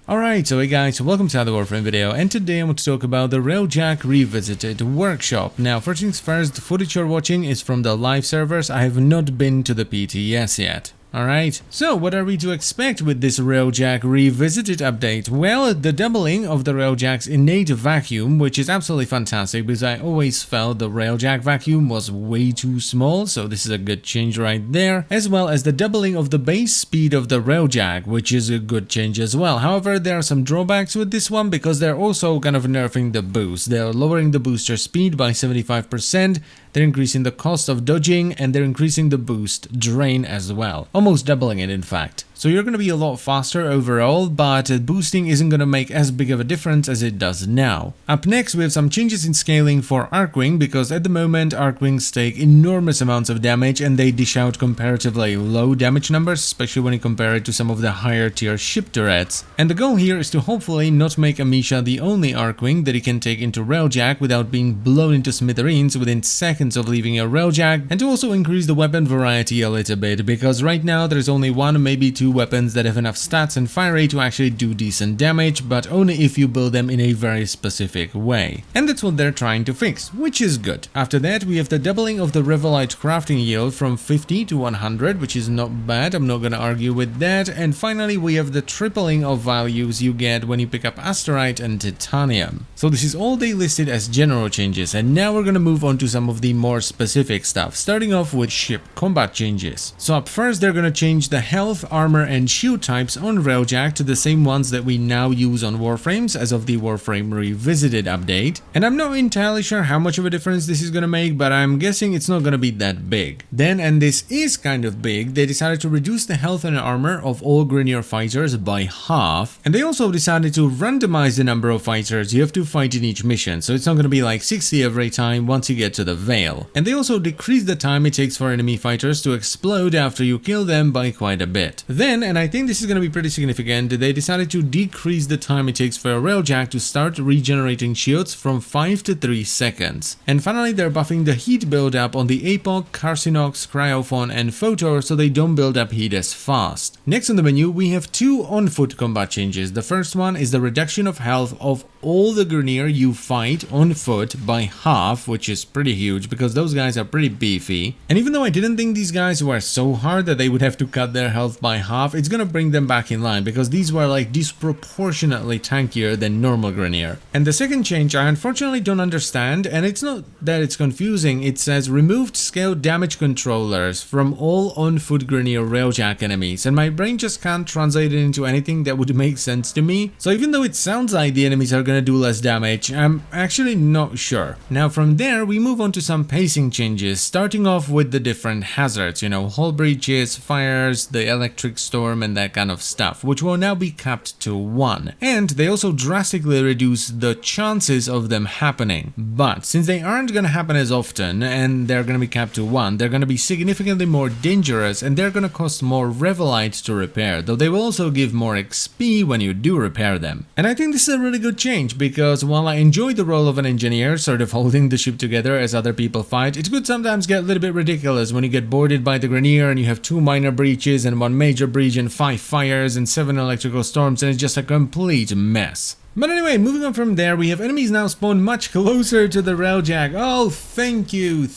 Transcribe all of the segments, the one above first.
Alright, so hey guys, welcome to another Warframe video, and today I want to talk about the Railjack Revisited Workshop. Now, first things first, the footage you're watching is from the live servers. I have not been to the PTS yet. Alright, so what are we to expect with this Railjack Revisited update? Well, the doubling of the Railjack's innate vacuum, which is absolutely fantastic because I always felt the Railjack vacuum was way too small, so this is a good change right there, as well as the doubling of the base speed of the Railjack, which is a good change as well. However, there are some drawbacks with this one because they're also kind of nerfing the boost. They're lowering the booster speed by 75%, they're increasing the cost of dodging, and they're increasing the boost drain as well. Almost doubling it, in fact. So you're going to be a lot faster overall, but boosting isn't going to make as big of a difference as it does now. Up next, we have some changes in scaling for Archwing, because at the moment Archwings take enormous amounts of damage and they dish out comparatively low damage numbers, especially when you compare it to some of the higher tier ship turrets. And the goal here is to hopefully not make Amisha the only Archwing that he can take into Railjack without being blown into smithereens within seconds of leaving a Railjack, and to also increase the weapon variety a little bit, because right now there's only one, maybe two weapons that have enough stats and fire rate to actually do decent damage, but only if you build them in a very specific way. And that's what they're trying to fix, which is good. After that, we have the doubling of the Revelite crafting yield from 50 to 100, which is not bad, I'm not gonna argue with that. And finally, we have the tripling of values you get when you pick up Asterite and Titanium. So this is all they listed as general changes, and now we're gonna move on to some of the more specific stuff, starting off with ship combat changes. So up first, they're gonna change the health, armor, and shield types on Railjack to the same ones that we now use on Warframes as of the Warframe Revisited update. And I'm not entirely sure how much of a difference this is gonna make, but I'm guessing it's not gonna be that big. Then, and this is kind of big, they decided to reduce the health and armor of all Grineer fighters by half, and they also decided to randomize the number of fighters you have to fight in each mission, so it's not gonna be like 60 every time once you get to the Veil. And they also decreased the time it takes for enemy fighters to explode after you kill them by quite a bit. Then, and I think this is going to be pretty significant, they decided to decrease the time it takes for a Railjack to start regenerating shields from 5 to 3 seconds. And finally, they're buffing the heat buildup on the Apoc, Carcinox, Cryophon, and Photor so they don't build up heat as fast. Next on the menu, we have two on-foot combat changes. The first one is the reduction of health of all the Grineer you fight on foot by half, which is pretty huge because those guys are pretty beefy. And even though I didn't think these guys were so hard that they would have to cut their health by half, it's gonna bring them back in line because these were like disproportionately tankier than normal Grineer. And the second change I unfortunately don't understand, and it's not that it's confusing, it says removed scale damage controllers from all on-foot Grineer Railjack enemies, and my brain just can't translate it into anything that would make sense to me. So even though it sounds like the enemies are gonna do less damage, I'm actually not sure. Now from there we move on to some pacing changes, starting off with the different hazards, you know, hull breaches, fires, the electric storm, and that kind of stuff, which will now be capped to 1. And they also drastically reduce the chances of them happening. But since they aren't gonna happen as often and they're gonna be capped to 1, they're gonna be significantly more dangerous and they're gonna cost more Revelite to repair, though they will also give more XP when you do repair them. And I think this is a really good change because while I enjoy the role of an engineer, sort of holding the ship together as other people fight, it could sometimes get a little bit ridiculous when you get boarded by the Grineer and you have 2 minor breaches and 1 major breach and 5 fires and 7 electrical storms, and it's just a complete mess. But anyway, moving on from there, we have enemies now spawn much closer to the Railjack. Oh, thank you,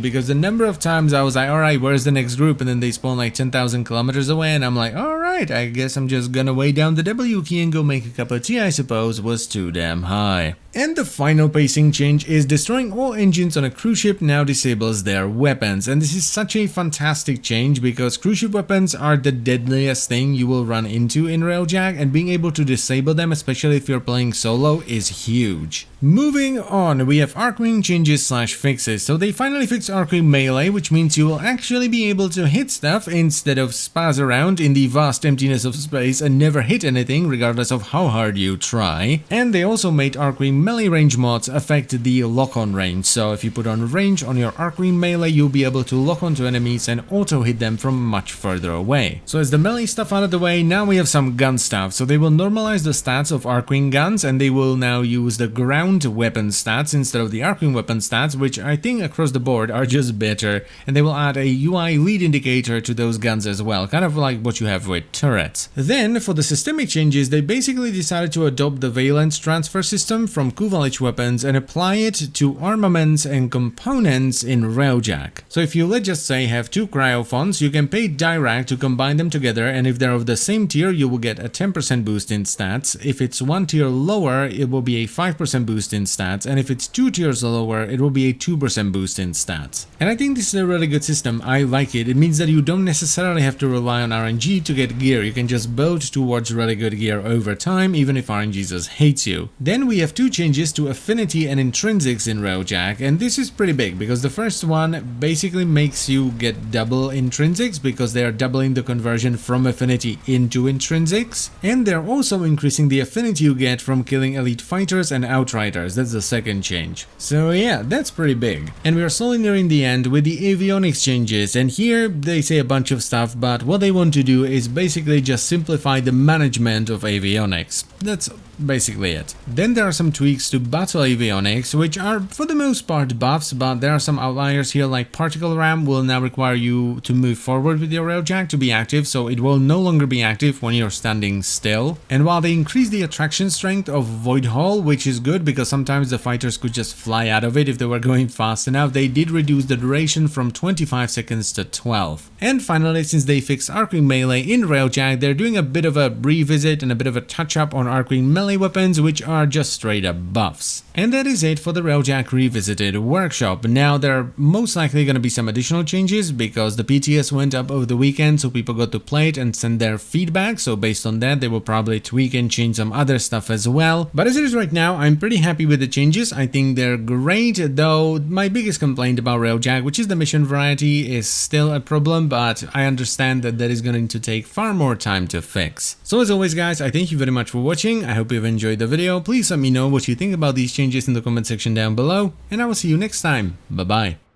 because the number of times I was like, alright, where's the next group? And then they spawn like 10,000 kilometers away, and I'm like, alright, I guess I'm just gonna weigh down the W key and go make a cup of tea, I suppose, was too damn high. And the final pacing change is destroying all engines on a cruise ship now disables their weapons, and this is such a fantastic change because cruise ship weapons are the deadliest thing you will run into in Railjack, and being able to disable them, especially if you're playing solo, is huge. Moving on, we have Archwing changes / fixes. So they finally fixed Archwing melee, which means you will actually be able to hit stuff instead of spaz around in the vast emptiness of space and never hit anything regardless of how hard you try. And they also made Archwing melee range mods affect the lock-on range. So if you put on range on your Archwing melee, you'll be able to lock onto enemies and auto hit them from much further away. So as the melee stuff out of the way, now we have some gun stuff. So they will normalize the stats of Archwing guns, and they will now use the ground weapon stats instead of the Archwing weapon stats, which I think across the board are just better. And they will add a UI lead indicator to those guns as well, kind of like what you have with turrets. Then for the systemic changes, they basically decided to adopt the valence transfer system from Kuvalich weapons and apply it to armaments and components in Railjack. So if you, let's just say, have two cryophons, you can pay direct to combine them together, and if they're of the same tier, you will get a 10% boost in stats. If it's one tier lower, it will be a 5% boost in stats, and if it's two tiers lower, it will be a 2% boost in stats. And I think this is a really good system. I like it. It means that you don't necessarily have to rely on RNG to get gear. You can just build towards really good gear over time, even if RNG just hates you. Then we have two changes to Affinity and Intrinsics in Railjack, and this is pretty big because the first one basically makes you get double Intrinsics because they are doubling the conversion from Affinity into Intrinsics, and they're also increasing the Affinity you get from killing elite fighters and outriders. That's the second change. So yeah, that's pretty big. And we are slowly nearing the end with the avionics changes, and here they say a bunch of stuff, but what they want to do is basically just simplify the management of avionics. That's basically it. Then there are some tweaks to battle avionics, which are for the most part buffs, but there are some outliers here, like particle ram will now require you to move forward with your railjack to be active, so it will no longer be active when you're standing still. And while they increase the attraction strength of void hull, which is good because sometimes the fighters could just fly out of it if they were going fast enough, they did reduce the duration from 25 seconds to 12. And finally, since they fixed Archwing melee in Railjack, they're doing a bit of a revisit and a bit of a touch-up on Archwing melee weapons, which are just straight up buffs. And that is it for the Railjack Revisited workshop. Now there are most likely going to be some additional changes because the PTS went up over the weekend, so people got to play it and send their feedback, so based on that they will probably tweak and change some other stuff as well. But as it is right now, I'm pretty happy with the changes. I think they're great, though my biggest complaint about Railjack, which is the mission variety, is still a problem, but I understand that that is going to take far more time to fix. So as always guys, I thank you very much for watching. I hope you've enjoyed the video. Please let me know what you think about these changes in the comment section down below, and I will see you next time. Bye bye.